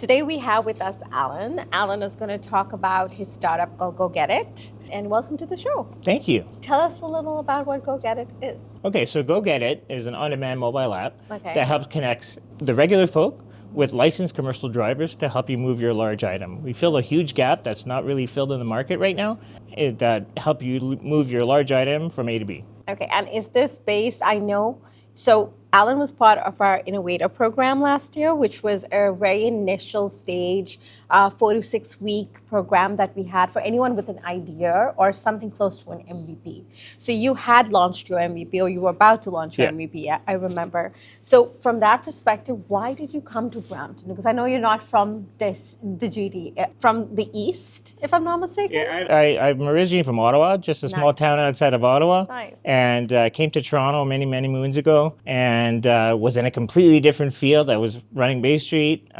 Today we have with us Alan. Alan is going to talk about his startup called GoGedit. And welcome to the show. Thank you. Tell us a little about what GoGedit is. Okay, so GoGedit is an on-demand mobile app Okay. that helps connects the regular folk with licensed commercial drivers to help you move your large item. We fill a huge gap that's not really filled in the market right now that help you move your large item from A to B. Okay, and is this based, so Alan was part of our Innovator Program last year, which was a very initial stage, 4 to 6 week program that we had for anyone with an idea or something close to an MVP. So you had launched your MVP, or you were about to launch your MVP, I remember. So from that perspective, why did you come to Brampton? Because I know you're not from the GD, from the East, if I'm not mistaken. Yeah, I'm originally from Ottawa, just a small town outside of Ottawa. Nice. And came to Toronto many moons ago, and was in a completely different field. I was running Bay Street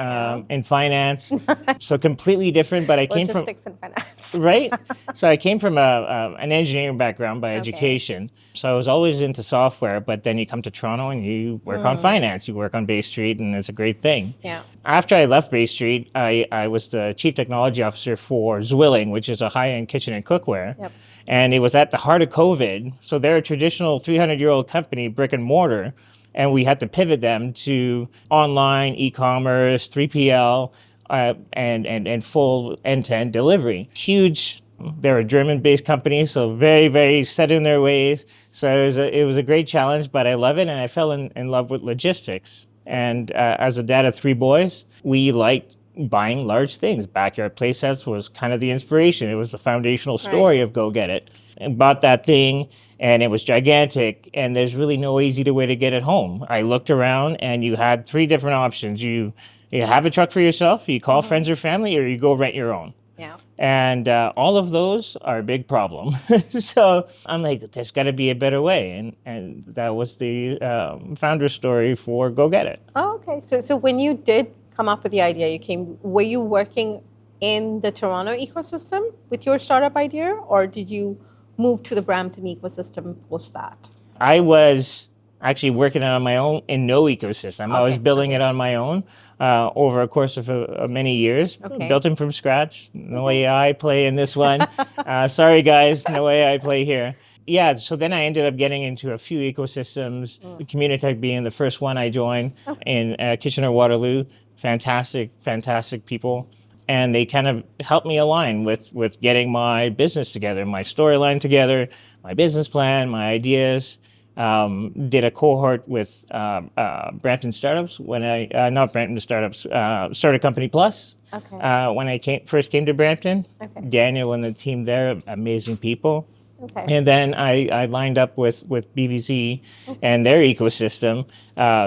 in finance, so completely different. But I came from logistics and finance, right. So I came from an engineering background by education. So I was always into software. But then you come to Toronto and you work on finance. You work on Bay Street, and it's a great thing. Yeah. After I left Bay Street, I was the chief technology officer for Zwilling, which is a high-end kitchen and cookware. Yep. And it was at the heart of COVID. So they're a traditional 300-year-old company, brick and mortar. And we had to pivot them to online, e-commerce, 3PL, and full end-to-end delivery. Huge. They're a German-based company, so very set in their ways. So it was a great challenge, but I love it, and I fell in love with logistics. And as a dad of 3 boys, we liked buying large things. Backyard playsets was kind of the inspiration. It was the foundational story of GoGedit. And bought that thing, and it was gigantic, and there's really no easy way to get it home. I looked around, and you had 3 different options. You have a truck for yourself, you call friends or family, or you go rent your own. Yeah. And all of those are a big problem. So I'm like, there's got to be a better way. And that was the founder story for GoGedit. Oh, okay. So when you did come up with the idea, were you working in the Toronto ecosystem with your startup idea, or did you move to the Brampton ecosystem post that? I was actually working on my own in no ecosystem. Okay. I was building it on my own over a course of many years. Okay. Built it from scratch. No AI play in this one. Sorry, guys, no AI play here. Yeah, so then I ended up getting into a few ecosystems, Communitech being the first one I joined in Kitchener-Waterloo. Fantastic people. And they kind of helped me align with getting my business together, my storyline together, my business plan, my ideas. Did a cohort with Brampton Startups not Brampton Startups, Startup Company Plus. Okay. When I first came to Brampton. Okay. Daniel and the team there, amazing people. Okay. And then I lined up with BVZ and their ecosystem,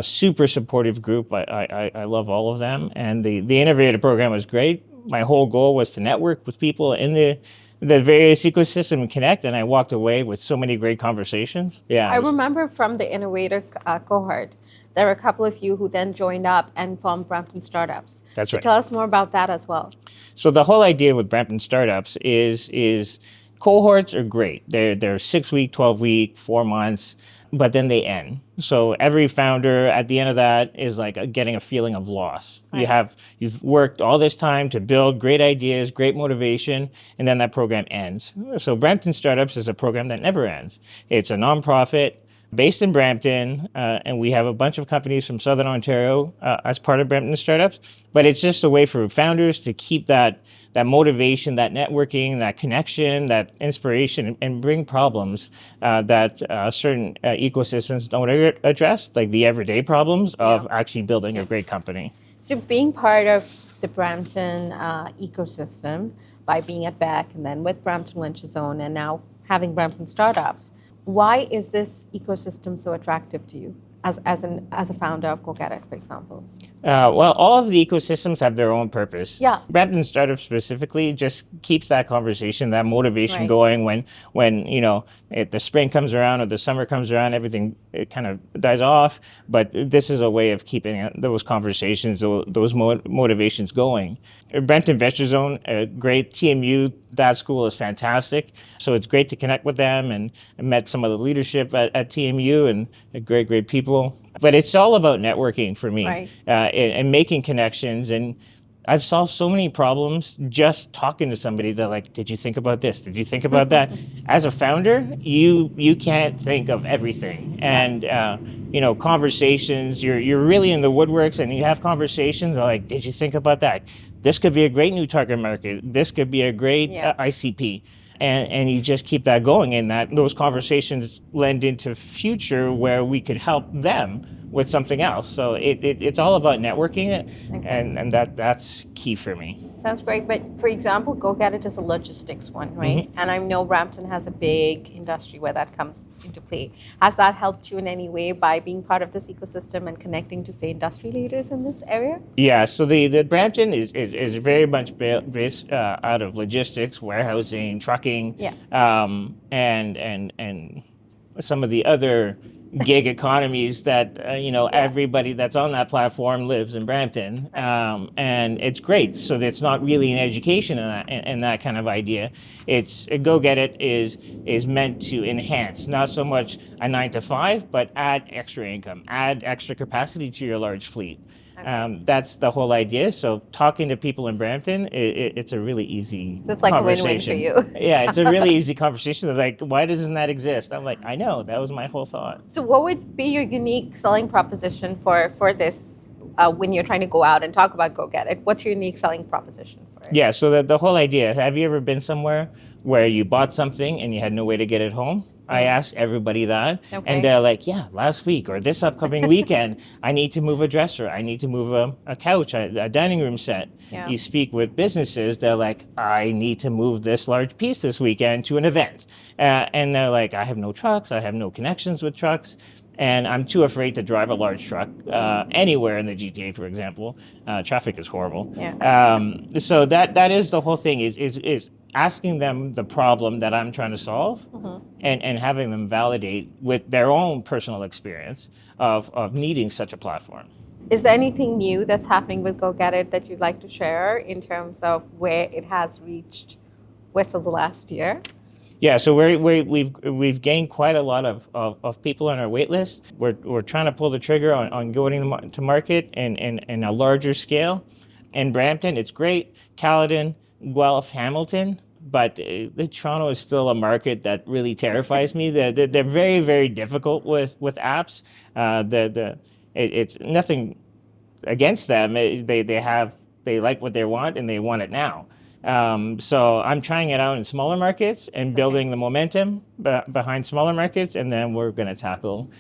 super supportive group. I love all of them. And the Innovator Program was great. My whole goal was to network with people in the various ecosystem and connect, and I walked away with so many great conversations. Yeah. I remember from the Innovator cohort, there were a couple of you who then joined up and formed Brampton Startups. That's so right. Tell us more about that as well. So the whole idea with Brampton Startups is cohorts are great. They're 6-week, 12-week, 4 months, but then they end. So every founder at the end of that is like getting a feeling of loss. Right. You've worked all this time to build great ideas, great motivation, and then that program ends. So Brampton Startups is a program that never ends. It's a nonprofit based in Brampton, and we have a bunch of companies from Southern Ontario as part of Brampton Startups. But it's just a way for founders to keep that motivation, that networking, that connection, that inspiration, and bring problems that certain ecosystems don't address, like the everyday problems of actually building a great company. So being part of the Brampton ecosystem by being at BEC and then with Brampton Venture Zone and now having Brampton Startups, why is this ecosystem so attractive to you as a founder of GoGedit, for example? Well, all of the ecosystems have their own purpose. Yeah. Brampton Startup specifically just keeps that conversation, that motivation going when the spring comes around or the summer comes around, everything it kind of dies off. But this is a way of keeping those conversations, those motivations going. Brampton Venture Zone, a great TMU. That school is fantastic. So it's great to connect with them, and I met some of the leadership at TMU and great people. But it's all about networking for me, Right. And making connections. And I've solved so many problems just talking to somebody. They're like, "Did you think about this? Did you think about that?" As a founder, you can't think of everything, and conversations. You're really in the woodworks, and you have conversations. They're like, "Did you think about that? This could be a great new target market. This could be a great ICP." And you just keep that going, and those conversations lend into future where we could help them with something else. So it's all about networking it, and that's key for me. Sounds great. But for example, GoGedit is a logistics one, right? And I know Brampton has a big industry where that comes into play. Has that helped you in any way by being part of this ecosystem and connecting to, say, industry leaders in this area? Yeah, so the Brampton is very much based out of logistics, warehousing, trucking, and some of the other gig economies that everybody that's on that platform lives in Brampton, and it's great. So it's not really an education in that kind of idea. It's GoGedit is meant to enhance, not so much a 9 to 5, but add extra income, add extra capacity to your large fleet. That's the whole idea. So talking to people in Brampton, it's a really easy So it's like conversation. a win-win for you. Yeah, it's a really easy conversation. They're like, why doesn't that exist? I'm like, I know, that was my whole thought. So what would be your unique selling proposition for this when you're trying to go out and talk about GoGedit? What's your unique selling proposition for it? Yeah, so the whole idea, have you ever been somewhere where you bought something and you had no way to get it home? I ask everybody that, and they're like, yeah, last week or this upcoming weekend, I need to move a dresser, I need to move a couch, a dining room set. Yeah. You speak with businesses, they're like, I need to move this large piece this weekend to an event. And they're like, I have no trucks, I have no connections with trucks, and I'm too afraid to drive a large truck anywhere in the GTA, for example. Traffic is horrible. Yeah. So that is the whole thing, is asking them the problem that I'm trying to solve, and having them validate with their own personal experience of needing such a platform. Is there anything new that's happening with GoGedit that you'd like to share in terms of where it has reached versus the last year? Yeah, so we've gained quite a lot of people on our wait list. We're trying to pull the trigger on going to market in a larger scale. In Brampton, it's great. Caledon, Guelph, Hamilton. But Toronto is still a market that really terrifies me. They're very, very difficult with apps. It's nothing against them. They like what they want and they want it now. So I'm trying it out in smaller markets and building the momentum behind smaller markets, and then we're going to tackle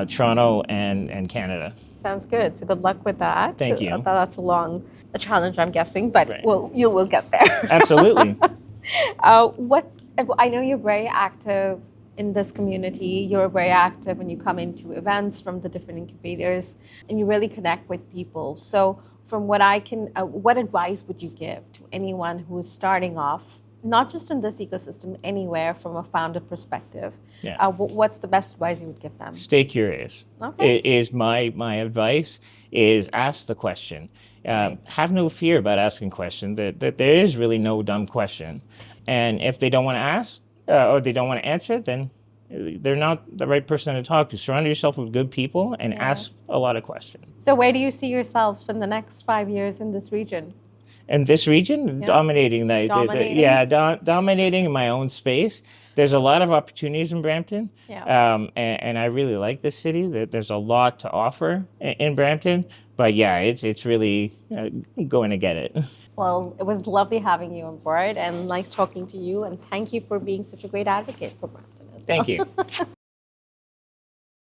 Toronto and Canada. Sounds good. So good luck with that. Thank you. That's a challenge, I'm guessing, but you will get there. Absolutely. I know you're very active in this community. You're very active when you come into events from the different incubators, and you really connect with people. So from what what advice would you give to anyone who is starting off, not just in this ecosystem, anywhere from a founder perspective? Yeah. What's the best advice you would give them? Stay curious. Okay. It is my advice is ask the question. Have no fear about asking questions. That there is really no dumb question. And if they don't want to ask or they don't want to answer, then they're not the right person to talk to. Surround yourself with good people and ask a lot of questions. So where do you see yourself in the next 5 years in this region? In this region, dominating. Dominating in my own space. There's a lot of opportunities in Brampton, and I really like this city. There's a lot to offer in Brampton, but yeah, it's really going to get it. Well, it was lovely having you on board and nice talking to you, and thank you for being such a great advocate for Brampton as well. Thank you.